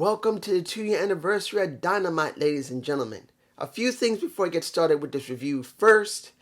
Welcome to the 2-year anniversary of Dynamite, ladies and gentlemen. A few things before I get started with this review. First,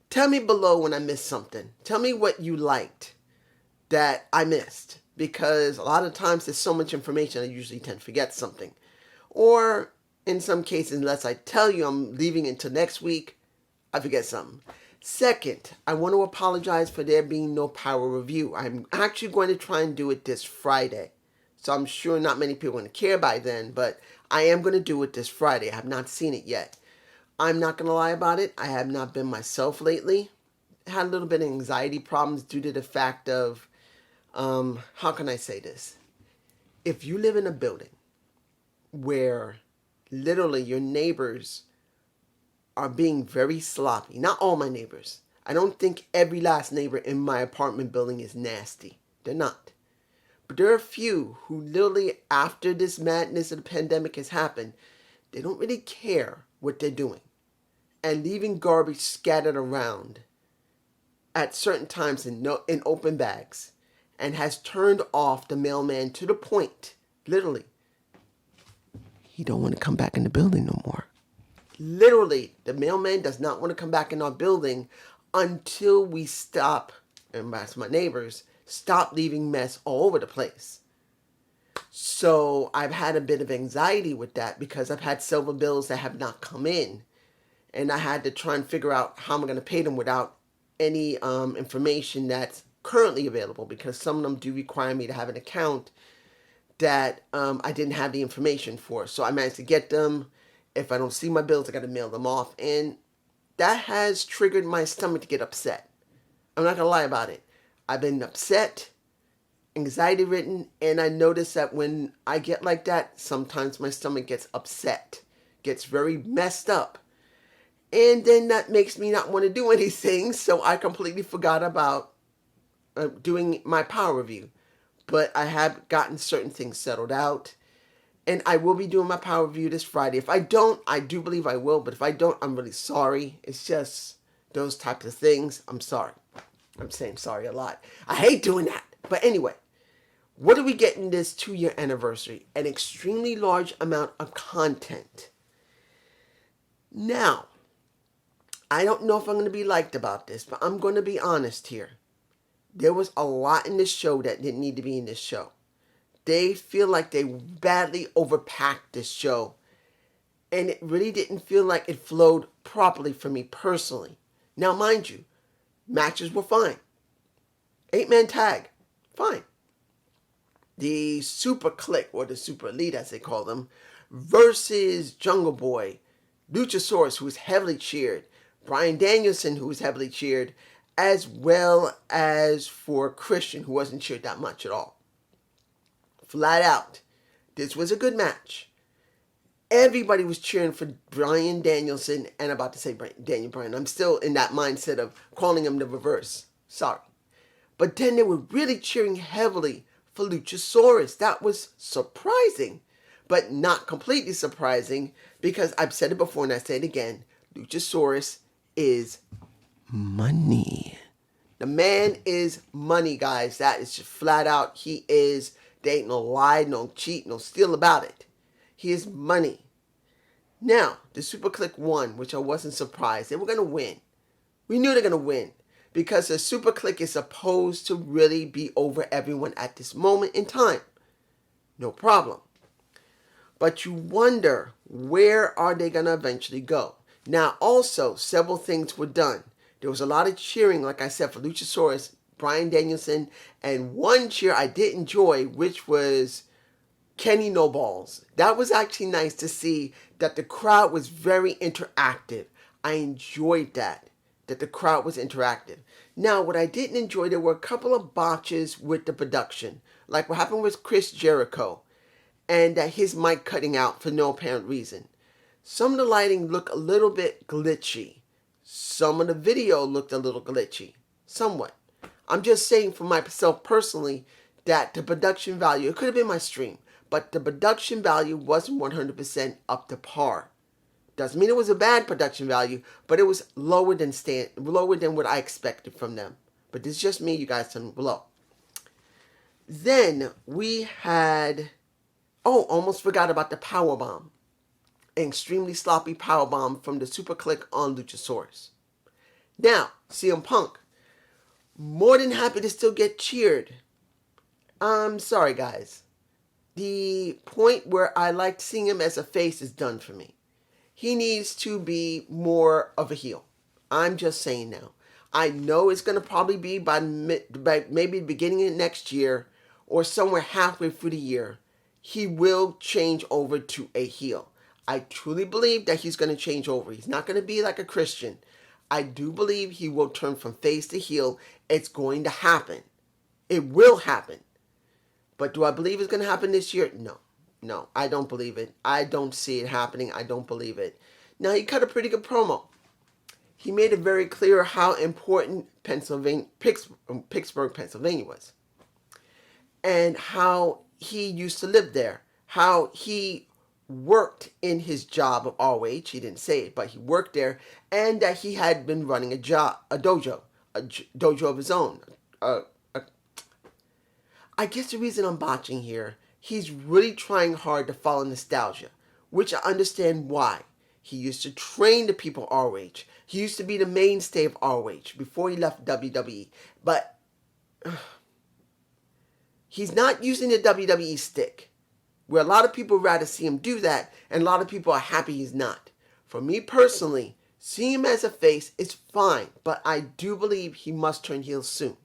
tell me below when I missed something. Tell me what you liked that I missed. Because a lot of times there's so much information I usually tend to forget something. Or in some cases, unless I tell you I'm leaving until next week, I forget something. Second, I want to apologize for there being no power review. I'm actually going to try and do it this Friday. So I'm sure not many people are going to care by then, but I am going to do it this Friday. I have not seen it yet. I'm not going to lie about it. I have not been myself lately. I had a little bit of anxiety problems due to the fact of, how can I say this? If you live in a building where literally your neighbors are being very sloppy, not all my neighbors. I don't think every last neighbor in my apartment building is nasty. They're not. But there are a few who literally, after this madness of the pandemic has happened, they don't really care what they're doing. And leaving garbage scattered around at certain times in open bags. And has turned off the mailman to the point, literally, he don't want to come back in the building no more. Literally, the mailman does not want to come back in our building until we stop, and that's my neighbors, stop leaving mess all over the place. So I've had a bit of anxiety with that because I've had silver bills that have not come in. And I had to try and figure out how I'm going to pay them without any information that's currently available, because some of them do require me to have an account that I didn't have the information for. So I managed to get them. If I don't see my bills, I got to mail them off. And that has triggered my stomach to get upset. I'm not going to lie about it. I've been upset, anxiety-ridden, and I notice that when I get like that, sometimes my stomach gets upset, gets very messed up. And then that makes me not want to do anything, so I completely forgot about doing my power review. But I have gotten certain things settled out. And I will be doing my power review this Friday. If I don't, I do believe I will. But if I don't, I'm really sorry. It's just those types of things. I'm sorry. I'm saying sorry a lot. I hate doing that. But anyway, what do we get in this 2-year anniversary? An extremely large amount of content. Now, I don't know if I'm going to be liked about this, but I'm going to be honest here. There was a lot in this show that didn't need to be in this show. They feel like they badly overpacked this show. And it really didn't feel like it flowed properly for me personally. Now, mind you, matches were fine. 8-man tag, fine. The Super Clique, or the Super Elite as they call them, versus Jungle Boy, Luchasaurus, who was heavily cheered, Bryan Danielson, who was heavily cheered, as well as for Christian, who wasn't cheered that much at all. Flat out, this was a good match. Everybody was cheering for Bryan Danielson, and I'm about to say Daniel Bryan. I'm still in that mindset of calling him the reverse. Sorry. But then they were really cheering heavily for Luchasaurus. That was surprising, but not completely surprising, because I've said it before and I say it again. Luchasaurus is money. The man is money, guys. That is just flat out. He is. There ain't no lie, no cheat, no steal about it. He is money. Now, the Super Clique won, which I wasn't surprised. They were going to win. We knew they were going to win, because the Super Clique is supposed to really be over everyone at this moment in time. No problem. But you wonder, where are they going to eventually go? Now, also, several things were done. There was a lot of cheering, like I said, for Luchasaurus, Bryan Danielson, and one cheer I did enjoy, which was Kenny No Balls. That was actually nice to see that the crowd was very interactive. I enjoyed that the crowd was interactive. Now, what I didn't enjoy, there were a couple of botches with the production, like what happened with Chris Jericho, and that his mic cutting out for no apparent reason. Some of the lighting looked a little bit glitchy. Some of the video looked a little glitchy, somewhat. I'm just saying for myself personally that the production value, it could have been my stream, but the production value wasn't 100% up to par. Doesn't mean it was a bad production value, but it was lower than what I expected from them. But this is just me, you guys, tell me below. Then we had Oh, almost forgot about the power bomb. An extremely sloppy power bomb from the super click on Luchasaurus. Now, CM Punk, more than happy to still get cheered. I'm sorry, guys. The point where I liked seeing him as a face is done for me. He needs to be more of a heel. I'm just saying now. I know it's going to probably be by maybe the beginning of next year or somewhere halfway through the year. He will change over to a heel. I truly believe that he's going to change over. He's not going to be like a Christian. I do believe he will turn from face to heel. It's going to happen. It will happen. But do I believe it's going to happen this year? No. No, I don't believe it. I don't see it happening. I don't believe it. Now, he cut a pretty good promo. He made it very clear how important Pittsburgh, Pennsylvania was. And how he used to live there. How he worked in his job of ROH. He didn't say it, but he worked there. And that he had been running a dojo of his own. I guess the reason I'm botching here, he's really trying hard to follow nostalgia, which I understand why. He used to train the people ROH. He used to be the mainstay of ROH before he left WWE. But he's not using the WWE stick, where a lot of people rather see him do that, and a lot of people are happy he's not. For me personally, seeing him as a face is fine, but I do believe he must turn heel soon.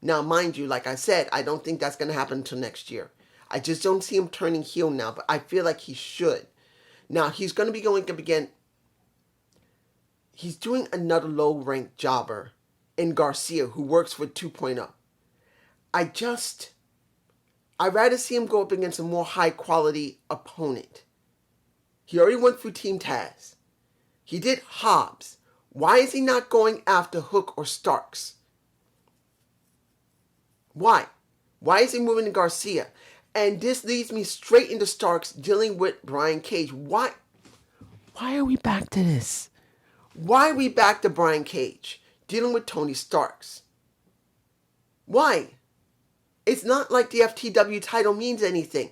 Now, mind you, like I said, I don't think that's going to happen until next year. I just don't see him turning heel now, but I feel like he should. Now, he's going to be going up again. He's doing another low-ranked jobber in Garcia, who works for 2.0. I'd rather see him go up against a more high-quality opponent. He already went through Team Taz. He did Hobbs. Why is he not going after Hook or Starks? Why? Why is he moving to Garcia? And this leads me straight into Starks dealing with Brian Cage. Why are we back to this? Why are we back to Brian Cage dealing with Tony Starks? Why? It's not like the FTW title means anything.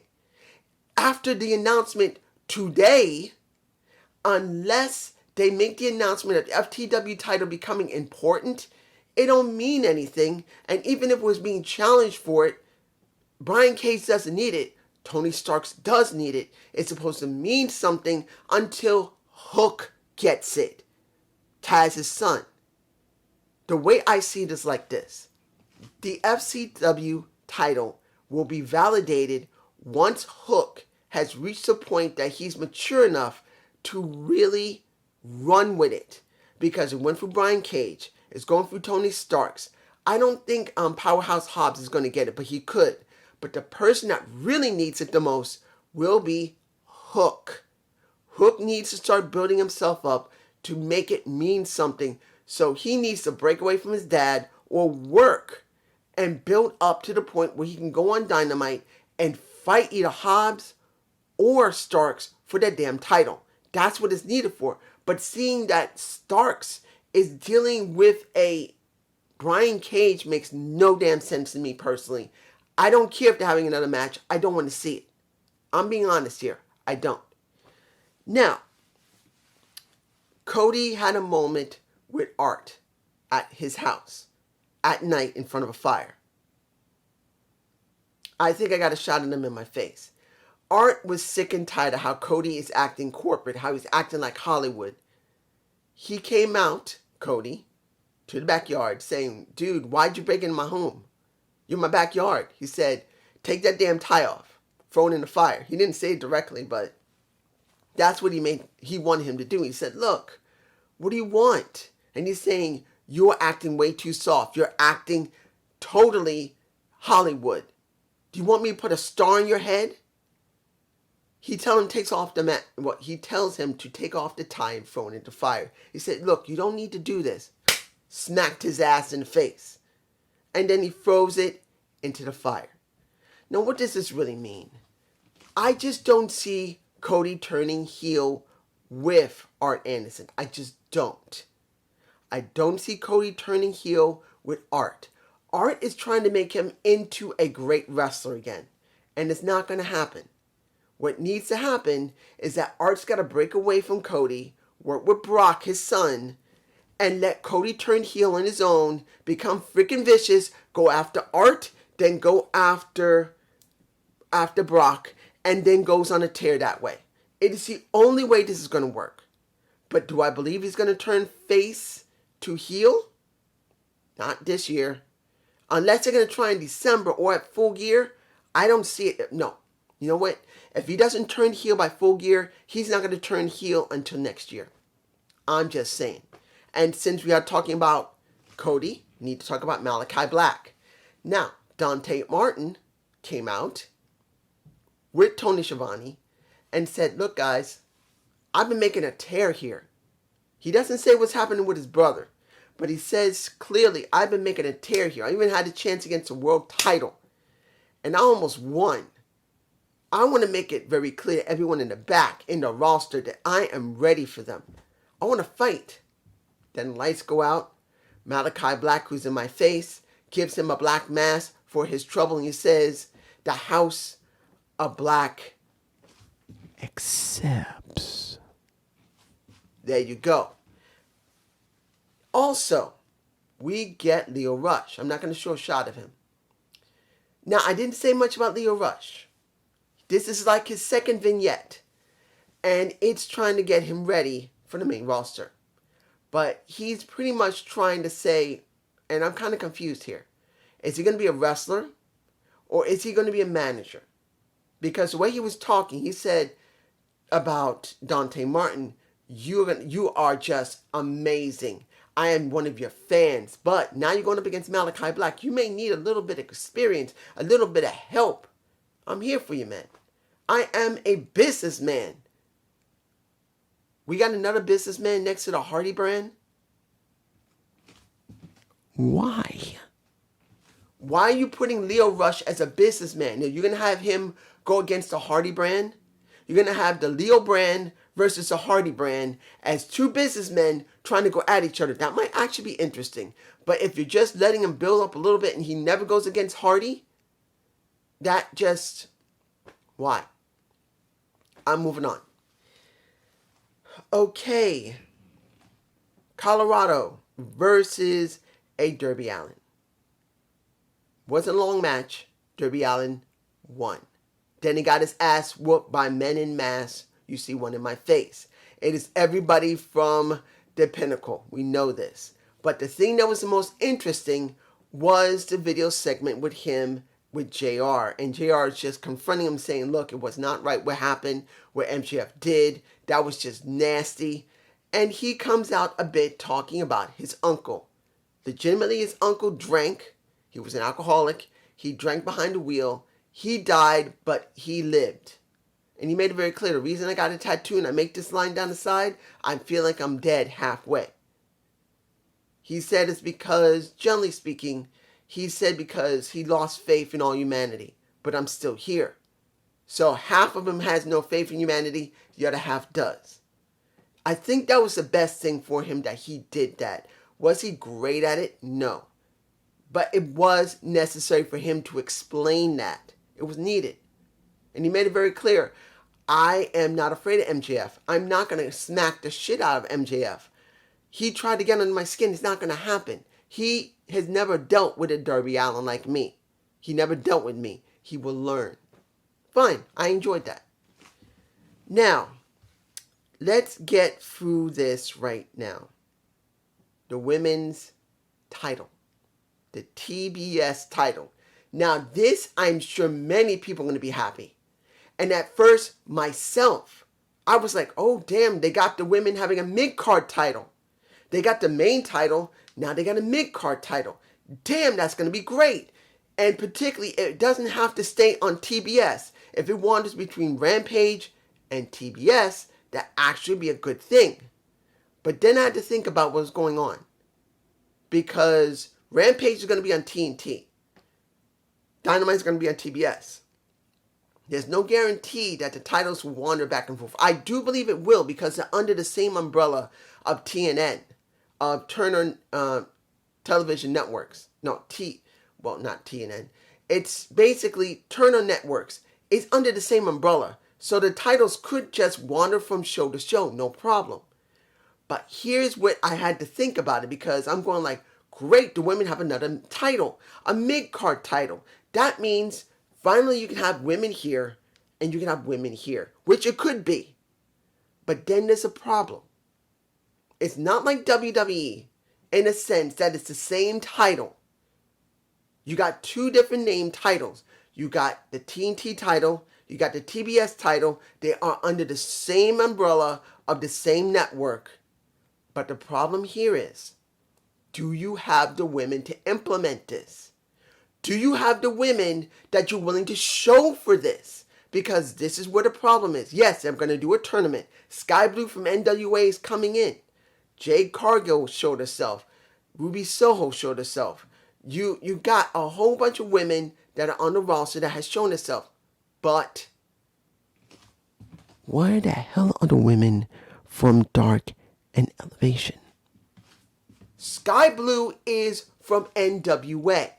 After the announcement today, unless they make the announcement of the FTW title becoming important, it don't mean anything. And even if it was being challenged for it, Brian Cage doesn't need it. Tony Starks does need it. It's supposed to mean something until Hook gets it. Taz's son. The way I see it is like this. The FCW title will be validated once Hook has reached a point that he's mature enough to really run with it. Because it went through Brian Cage. It's going through Tony Starks. I don't think Powerhouse Hobbs is going to get it, but he could. But the person that really needs it the most will be Hook. Hook needs to start building himself up to make it mean something. So he needs to break away from his dad or work and build up to the point where he can go on Dynamite and fight either Hobbs or Starks for that damn title. That's what it's needed for. But seeing that Starks is dealing with a Brian Cage makes no damn sense to me personally. I don't care if they're having another match. I don't want to see it. I'm being honest here. I don't. Now, Cody had a moment with Art at his house at night in front of a fire. I think I got a shot at him in my face. Art was sick and tired of how Cody is acting corporate, how he's acting like Hollywood. He came out, Cody, to the backyard saying, dude, why'd you break into my home? You're in my backyard. He said, take that damn tie off. Throw it in the fire. He didn't say it directly, but that's what he wanted him to do. He said, look, what do you want? And he's saying, you're acting way too soft. You're acting totally Hollywood. Do you want me to put a star in your head? He tells him he tells him to take off the tie and throw it into fire. He said, look, you don't need to do this. Smacked his ass in the face. And then he throws it into the fire. Now, what does this really mean? I just don't see Cody turning heel with Art Anderson. I just don't. I don't see Cody turning heel with Art. Art is trying to make him into a great wrestler again. And it's not going to happen. What needs to happen is that Art's got to break away from Cody, work with Brock, his son, and let Cody turn heel on his own, become freaking vicious, go after Art, then go after Brock, and then goes on a tear that way. It is the only way this is going to work. But do I believe he's going to turn face to heel? Not this year. Unless they're going to try in December or at Full Gear, I don't see it. No. You know what? If he doesn't turn heel by Full Gear, he's not going to turn heel until next year. I'm just saying. And since we are talking about Cody, we need to talk about Malachi Black. Now, Dante Martin came out with Tony Schiavone and said, look guys, I've been making a tear here. He doesn't say what's happening with his brother, but he says clearly, I've been making a tear here. I even had a chance against a world title, and I almost won. I want to make it very clear to everyone in the back, in the roster, that I am ready for them. I want to fight. Then lights go out. Malachi Black, who's in my face, gives him a black mask for his trouble, and he says, the House of Black accepts. There you go. Also, we get Leo Rush. I'm not going to show a shot of him. Now, I didn't say much about Leo Rush. This is like his second vignette, and it's trying to get him ready for the main roster. But he's pretty much trying to say, and I'm kind of confused here, is he going to be a wrestler or is he going to be a manager? Because the way he was talking, he said about Dante Martin, you are just amazing. I am one of your fans. But now you're going up against Malachi Black. You may need a little bit of experience, a little bit of help. I'm here for you, man. I am a businessman. We got another businessman next to the Hardy brand. Why? Why are you putting Leo Rush as a businessman? You're going to have him go against the Hardy brand. You're going to have the Leo brand versus the Hardy brand as two businessmen trying to go at each other. That might actually be interesting. But if you're just letting him build up a little bit and he never goes against Hardy, that just... why? I'm moving on. Okay. Colorado versus a Darby Allin. Wasn't a long match. Darby Allin won. Then he got his ass whooped by men in mass. You see one in my face. It is everybody from the Pinnacle. We know this. But the thing that was the most interesting was the video segment with him with JR. And JR is just confronting him saying, look, it was not right what happened, what MJF did. That was just nasty. And he comes out a bit talking about his uncle. Legitimately, his uncle drank. He was an alcoholic. He drank behind the wheel. He died, but he lived. And he made it very clear. The reason I got a tattoo and I make this line down the side, I feel like I'm dead halfway. He said it's because, generally speaking, he said because he lost faith in all humanity. But I'm still here. So half of him has no faith in humanity. The other half does. I think that was the best thing for him that he did that. Was he great at it? No. But it was necessary for him to explain that. It was needed. And he made it very clear. I am not afraid of MJF. I'm not going to smack the shit out of MJF. He tried to get under my skin. It's not going to happen. He has never dealt with a Darby Allin like me. He never dealt with me. He will learn. Fine. I enjoyed that. Now, let's get through this right now. The women's title. The TBS title. Now, this, I'm sure many people are going to be happy. And at first, myself, I was like, oh, damn, they got the women having a mid-card title. They got the main title. Now they got a mid-card title. Damn, that's going to be great. And particularly, it doesn't have to stay on TBS. If it wanders between Rampage and TBS, that actually be a good thing. But then I had to think about what was going on. Because Rampage is going to be on TNT. Dynamite is going to be on TBS. There's no guarantee that the titles will wander back and forth. I do believe it will because they're under the same umbrella of TNN, of Turner Television Networks. Not TNN. It's basically Turner Networks. It's under the same umbrella. So the titles could just wander from show to show, no problem. But here's what I had to think about it, because I'm going like, great, the women have another title, a mid-card title. That means finally you can have women here and you can have women here, which it could be. But then there's a problem. It's not like WWE in a sense that it's the same title. You got two different named titles. You got the TNT title, you got the TBS title. They are under the same umbrella of the same network. But the problem here is, do you have the women to implement this? Do you have the women that you're willing to show for this? Because this is where the problem is. Yes, I'm going to do a tournament. Sky Blue from NWA is coming in. Jade Cargill showed herself. Ruby Soho showed herself. You got a whole bunch of women that are on the roster that has shown herself. But where the hell are the women from Dark and Elevation? Sky Blue is from NWA.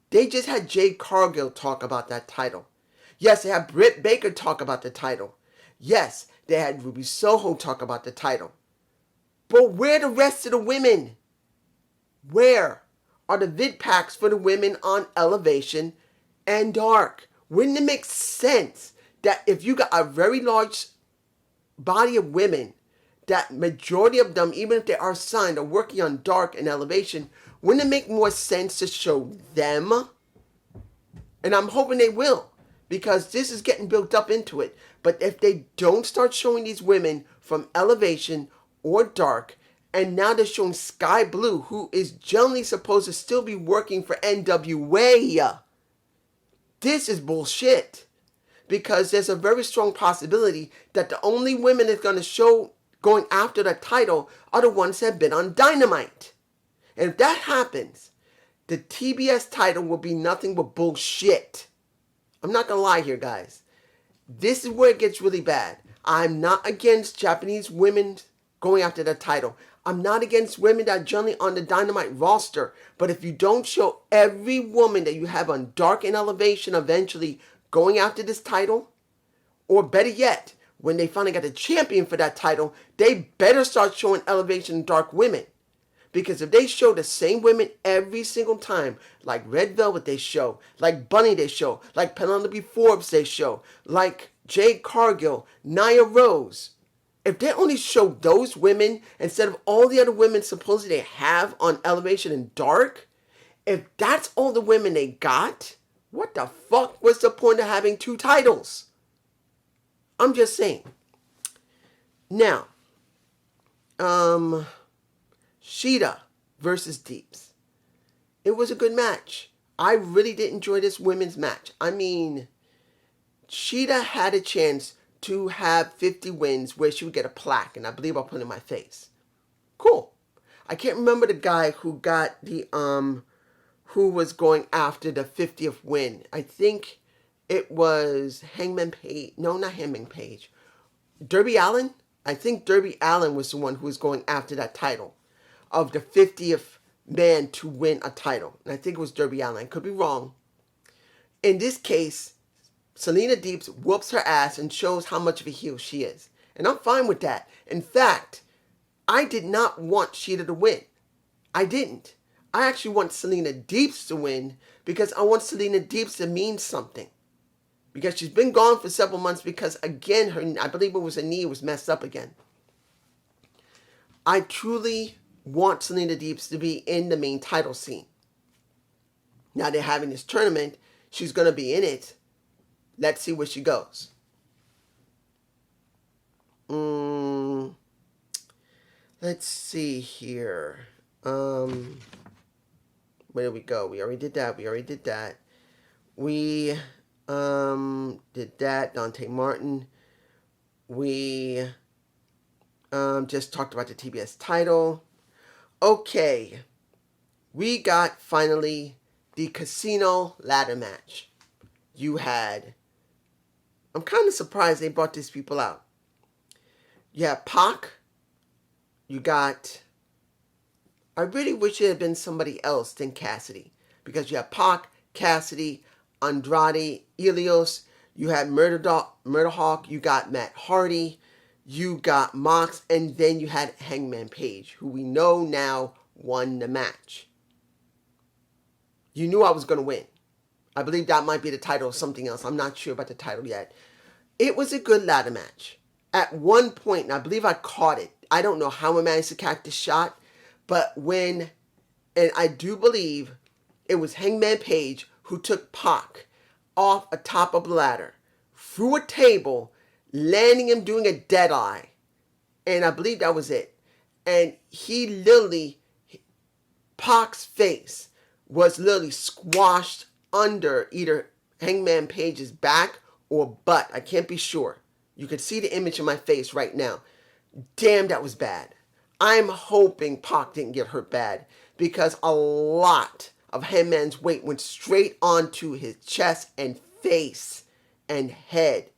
They just had Jade Cargill talk about that title. Yes, they had Britt Baker talk about the title. Yes, they had Ruby Soho talk about the title. But where are the rest of the women? Where are the vid packs for the women on Elevation and Dark? Wouldn't it make sense that if you got a very large body of women, that majority of them, even if they are signed, are working on Dark and Elevation, wouldn't it make more sense to show them? And I'm hoping they will, because this is getting built up into it. But if they don't start showing these women from Elevation or Dark, and now they're showing Sky Blue, who is generally supposed to still be working for NWA, this is bullshit. Because there's a very strong possibility that the only women that's going to show going after the title are the ones that have been on Dynamite. And if that happens, the TBS title will be nothing but bullshit. I'm not going to lie here, guys. This is where it gets really bad. I'm not against Japanese women going after the title. I'm not against women that are generally on the Dynamite roster. But if you don't show every woman that you have on Dark and Elevation eventually going after this title, or better yet, when they finally got a champion for that title, they better start showing Elevation and Dark women. Because if they show the same women every single time, like Red Velvet they show, like Bunny they show, like Penelope Forbes they show, like Jade Cargill, Nia Rose, if they only show those women instead of all the other women supposedly they have on Elevation and Dark, if that's all the women they got, what the fuck was the point of having two titles? I'm just saying. Now, Cheetah versus Deeps. It was a good match. I really did enjoy this women's match. I mean, Cheetah had a chance to have 50 wins where she would get a plaque, and I believe I'll put it in my face. Cool. I can't remember the guy who got the, who was going after the 50th win. I think it was Hangman Page. No, not Hangman Page. Darby Allin? I think Darby Allin was the one who was going after that title of the 50th man to win a title. And I think it was Darby Allin. I could be wrong. In this case, Selena Deeps whoops her ass and shows how much of a heel she is. And I'm fine with that. In fact, I did not want Cheetah to win. I didn't. I actually want Selena Deeps to win because I want Selena Deeps to mean something. Because she's been gone for several months because, again, I believe it was her knee was messed up again. I truly want Selena Deeps to be in the main title scene. Now they're having this tournament. She's going to be in it. Let's see where she goes. Let's see here. Where did we go? We already did that. We did that. Dante Martin. We just talked about the TBS title. Okay. We got finally the casino ladder match. You had... I'm kind of surprised they brought these people out. You had Pac. You got... I really wish it had been somebody else than Cassidy. Because you have Pac, Cassidy, Andrade, Ilios. You had Murder Hawk, you got Matt Hardy, you got Mox, and then you had Hangman Page, who we know now won the match. You knew I was going to win. I believe that might be the title or something else. I'm not sure about the title yet. It was a good ladder match. At one point, and I believe I caught it. I don't know how I managed to catch the shot, but and I do believe it was Hangman Page who took Pac off a top of the ladder, through a table, landing him doing a dead eye. And I believe that was it. And he literally, Pac's face was literally squashed under either Hangman Page's back or butt. I can't be sure. You can see the image in my face right now. Damn, that was bad. I'm hoping Pac didn't get hurt bad, because a lot of Hangman's weight went straight onto his chest and face and head.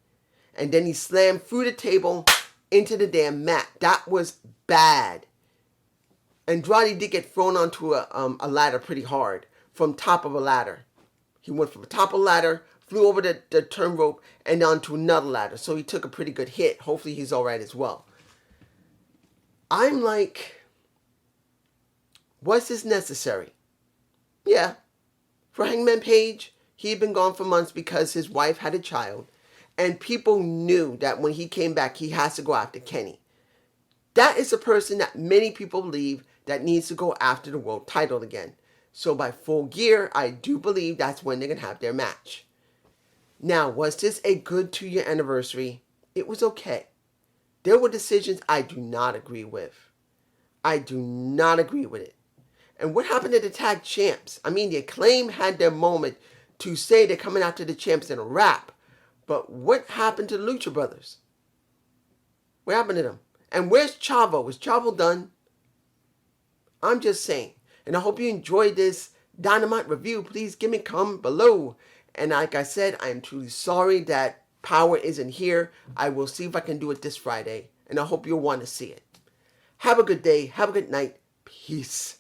And then he slammed through the table into the damn mat. That was bad. Andrade did get thrown onto a ladder pretty hard, from top of a ladder. He went from the top of a ladder, flew over the turn rope, and onto another ladder. So he took a pretty good hit. Hopefully he's all right as well. I'm like, was this necessary? Yeah. For Hangman Page, he had been gone for months because his wife had a child. And people knew that when he came back, he has to go after Kenny. That is a person that many people believe that needs to go after the world title again. So by Full Gear, I do believe that's when they're going to have their match. Now, was this a good 2-year anniversary? It was okay. There were decisions I do not agree with. I do not agree with it. And what happened to the tag champs? I mean, the Acclaim had their moment to say they're coming after the champs in a rap. But what happened to the Lucha Brothers? What happened to them? And where's Chavo? Was Chavo done? I'm just saying. And I hope you enjoyed this Dynamite review. Please give me a comment below. And like I said, I am truly sorry that Power isn't here. I will see if I can do it this Friday. And I hope you'll want to see it. Have a good day. Have a good night. Peace.